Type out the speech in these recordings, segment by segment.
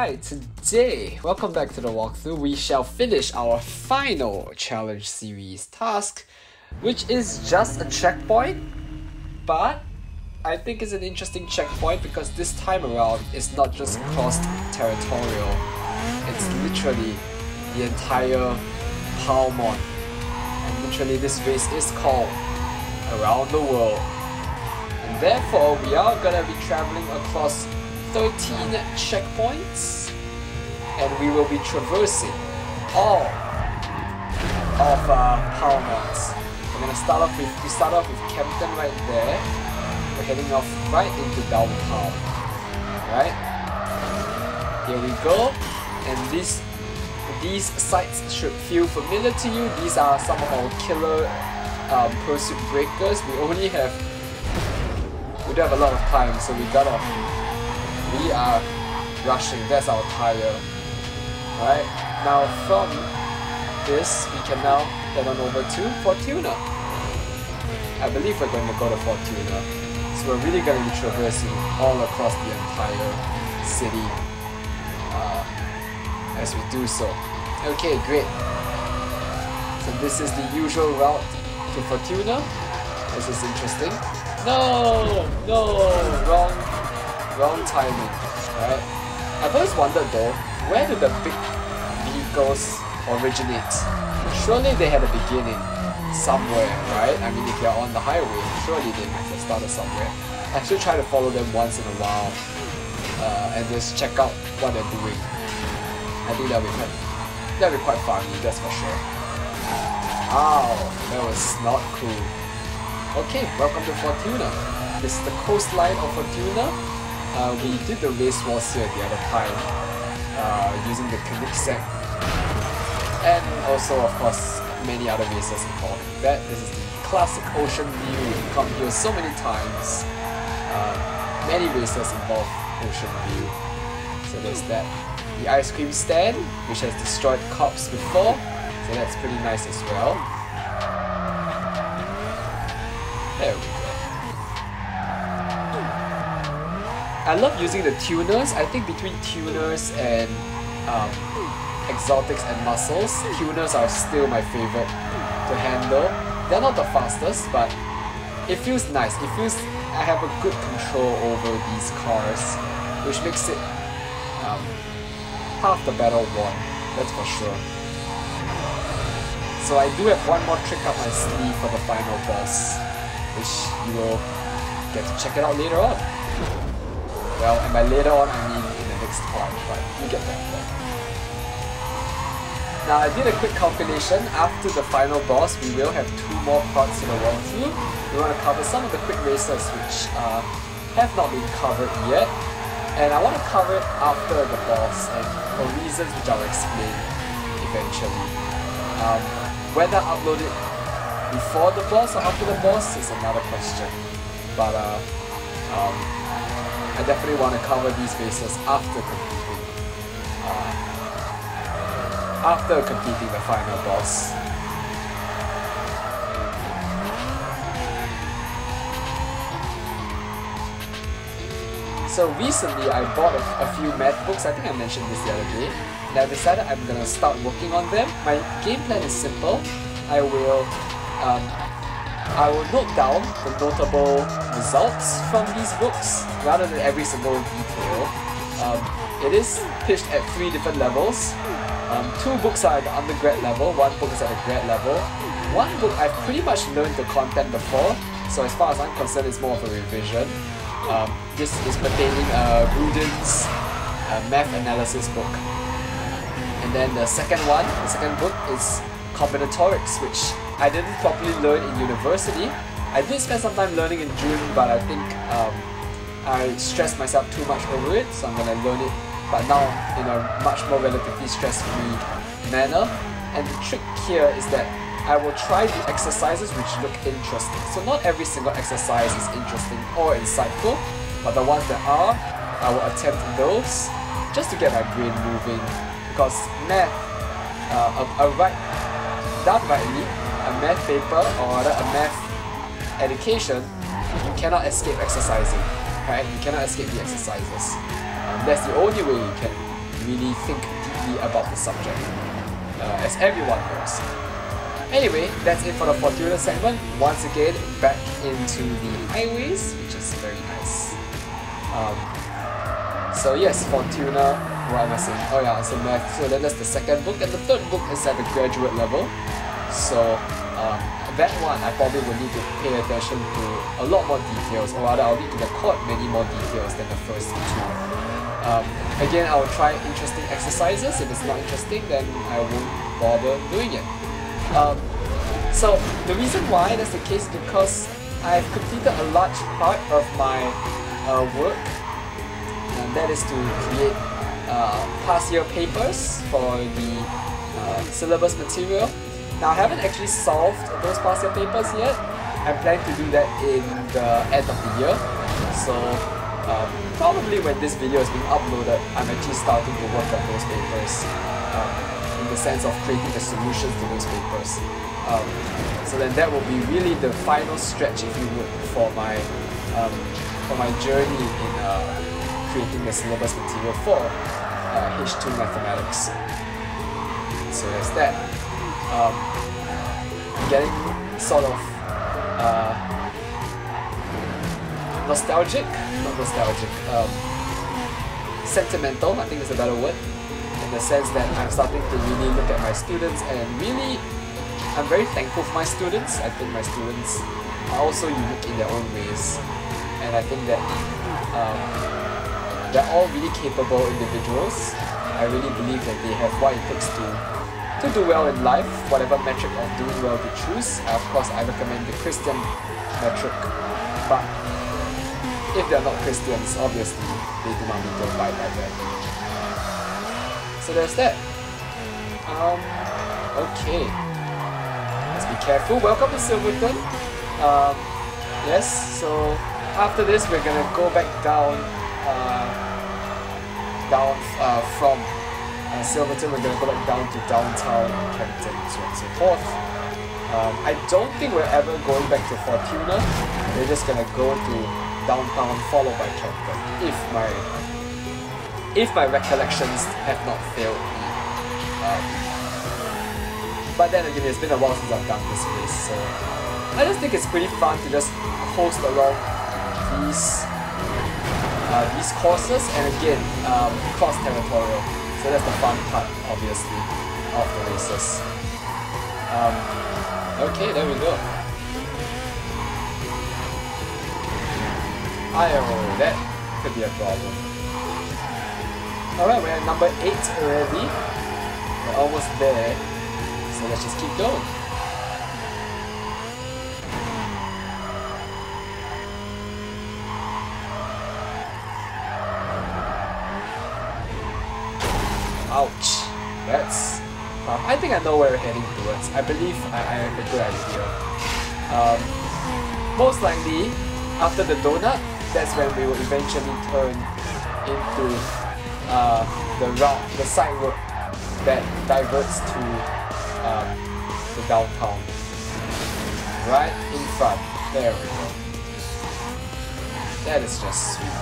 Alright, today, welcome back to the walkthrough. We shall finish our final challenge series task, which is just a checkpoint, but I think it's an interesting checkpoint because this time around it's not just cross-territorial, it's literally the entire Palmon. And literally this race is called Around the World. And therefore, we are gonna be traveling across 13 checkpoints, and we will be traversing all of Palmons. We're gonna start off with Kempton right there. We're heading off right into downtown. Right? Here we go. And these sites should feel familiar to you. These are some of our killer pursuit breakers. We don't have a lot of time, so we are rushing. That's our tire. Right? Now from this, we can now head on over to Fortuna. I believe we're going to go to Fortuna. So we're really going to be traversing all across the entire city as we do so. Okay, great. So this is the usual route to Fortuna. This is interesting. No, wrong timing, right? I've always wondered though, where do the big vehicles originate? Surely they had a beginning somewhere, right? I mean, if you're on the highway, surely they must have started somewhere. I should try to follow them once in a while and just check out what they're doing. I think that'll be quite funny, that's for sure. Ow, that was not cool. Okay, welcome to Fortuna. This is the coastline of Fortuna. We did the race wars here the other time using the Koenigsegg, and also of course many other races involving that. This is the classic ocean view. We've come here so many times. Many races involve ocean view. So there's that. The ice cream stand, which has destroyed cops before, so that's pretty nice as well. There we go. I love using the tuners. I think between tuners and exotics and muscles, tuners are still my favorite to handle. They're not the fastest, but it feels nice. It feels I have a good control over these cars, which makes it half the battle won, that's for sure. So I do have one more trick up my sleeve for the final boss, which you will get to check it out later on. Well, and by later on I mean in the next part, but you get that point. Now I did a quick calculation. After the final boss, we will have 2 more parts to the walkthrough. We want to cover some of the quick races which have not been covered yet. And I want to cover it after the boss, and for reasons which I'll explain eventually. Whether I upload it before the boss or after the boss is another question. But I definitely want to cover these races after completing the final boss. So recently I bought a few math books. I think I mentioned this the other day, and I decided I'm gonna start working on them. My game plan is simple. I will note down the notable results from these books rather than every single detail. It is pitched at 3 different levels. 2 books are at the undergrad level, 1 book is at the grad level. 1 book I've pretty much learned the content before, so as far as I'm concerned it's more of a revision. This is pertaining Rudin's math analysis book. And then the second book is combinatorics, which I didn't properly learn in university. I did spend some time learning in June, but I think I stressed myself too much over it, so I'm gonna learn it, but now in a much more relatively stress-free manner. And the trick here is that I will try the exercises which look interesting. So not every single exercise is interesting or insightful, but the ones that are, I will attempt those just to get my brain moving. Because math, done rightly, a math paper or rather a math education, you cannot escape exercising, right? You cannot escape the exercises. That's the only way you can really think deeply about the subject, as everyone knows. Anyway, that's it for the Fortuna segment. Once again, back into the highways, which is very nice. So yes, Fortuna, what am I saying? Oh yeah, so math. So that's the second book, and the third book is at the graduate level. So that one I probably will need to pay attention to a lot more details, or rather I'll need to record many more details than the first two. Again, I will try interesting exercises. If it's not interesting, then I won't bother doing it. So the reason why that's the case is because I've completed a large part of my work, and that is to create past year papers for the syllabus material. Now I haven't actually solved those past year papers yet. I'm planning to do that in the end of the year. So probably when this video is being uploaded, I'm actually starting to work on those papers in the sense of creating the solutions to those papers. So then that will be really the final stretch, if you would, for my journey in creating the syllabus material for H2 mathematics. So there's that. Getting sort of nostalgic, not nostalgic, sentimental, I think is a better word, in the sense that I'm starting to really look at my students, and really I'm very thankful for my students. I think my students are also unique in their own ways, and I think that they're all really capable individuals. I really believe that they have what it takes to do well in life, whatever metric of doing well they choose. Of course, I recommend the Christian metric, but if they're not Christians, obviously they do not need to abide by that. So there's that. Okay. Let's be careful. Welcome to Silverton. Yes, so after this we're gonna go back down from Silverton. We're gonna go back down to downtown Campton, so on and so forth. I don't think we're ever going back to Fortuna. We're just gonna go to downtown followed by Campton, if my recollections have not failed me. But then again, it's been a while since I've done this place, so I just think it's pretty fun to just host along these courses, and again, cross-territorial. So that's the fun part, obviously, of the races. Okay, there we go. That could be a problem. Alright, we're at number 8 already. We're almost there. So let's just keep going. Ouch. That's... I think I know where we're heading towards. I believe I have a good idea. Most likely, after the donut, that's when we will eventually turn into the side road that diverts to the downtown. Right in front. There we go. That is just sweet.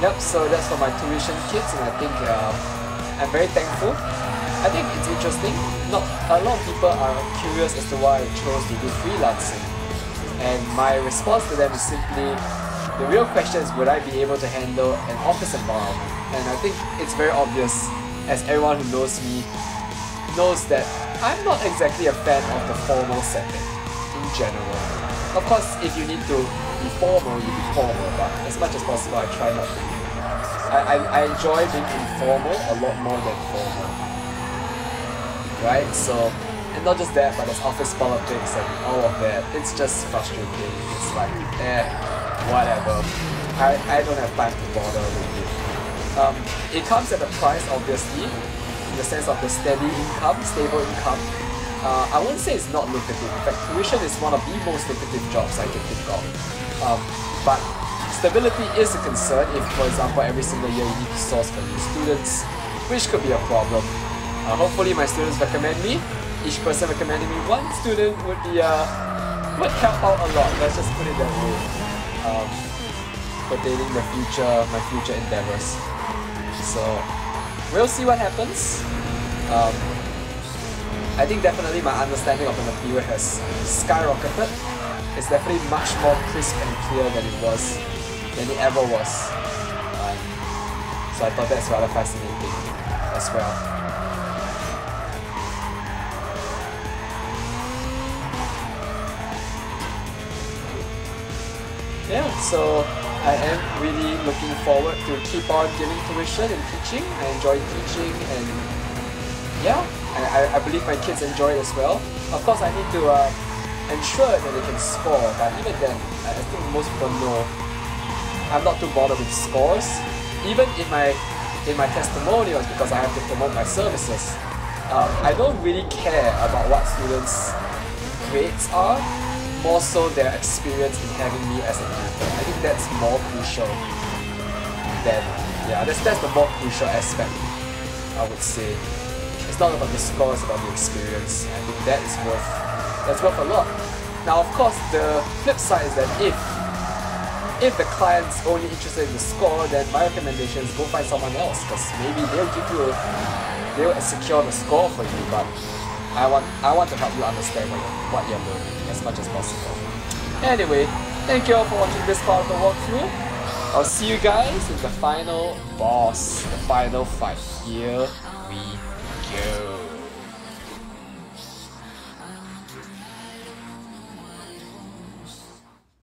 Yep, so that's for my tuition kids, and I think I'm very thankful. I think it's interesting. Not a lot of people are curious as to why I chose to do freelancing, and my response to them is simply, the real question is, would I be able to handle an office environment? And I think it's very obvious, as everyone who knows me knows, that I'm not exactly a fan of the formal setting in general. Of course, if you need to be formal, you be formal, but as much as possible I try not to. I enjoy being informal a lot more than formal. Right? So, and not just that, but there's office politics and all of that. It's just frustrating. It's like, whatever. I don't have time to bother with it. It comes at a price, obviously, in the sense of the steady income, stable income. I wouldn't say it's not lucrative. In fact, tuition is one of the most lucrative jobs I can think of. But stability is a concern if, for example, every single year you need to source for new students, which could be a problem. Hopefully my students recommend me. Each person recommending me one student would be would help out a lot, let's just put it that way, pertaining my future endeavors. So we'll see what happens. I think definitely my understanding of the material has skyrocketed. It's definitely much more crisp and clear than it ever was. So I thought that's rather fascinating as well. Yeah, so I am really looking forward to keep on giving tuition and teaching. I enjoy teaching, and yeah, I believe my kids enjoy it as well. Of course, I need to ensure that they can score, but even then, I think most people know I'm not too bothered with scores. Even in my testimonials, because I have to promote my services, I don't really care about what students' grades are, more so their experience in having me as a tutor. I think that's more crucial than, yeah, that's the more crucial aspect, I would say. It's not about the score, it's about the experience. I think that's worth a lot. Now, of course, the flip side is that if the client's only interested in the score, then my recommendation is go find someone else, because maybe they'll secure the score for you, but I want to help you understand what you're learning as much as possible. Anyway, thank you all for watching this part of the walkthrough. I'll see you guys in the final boss, the final fight. Here we go.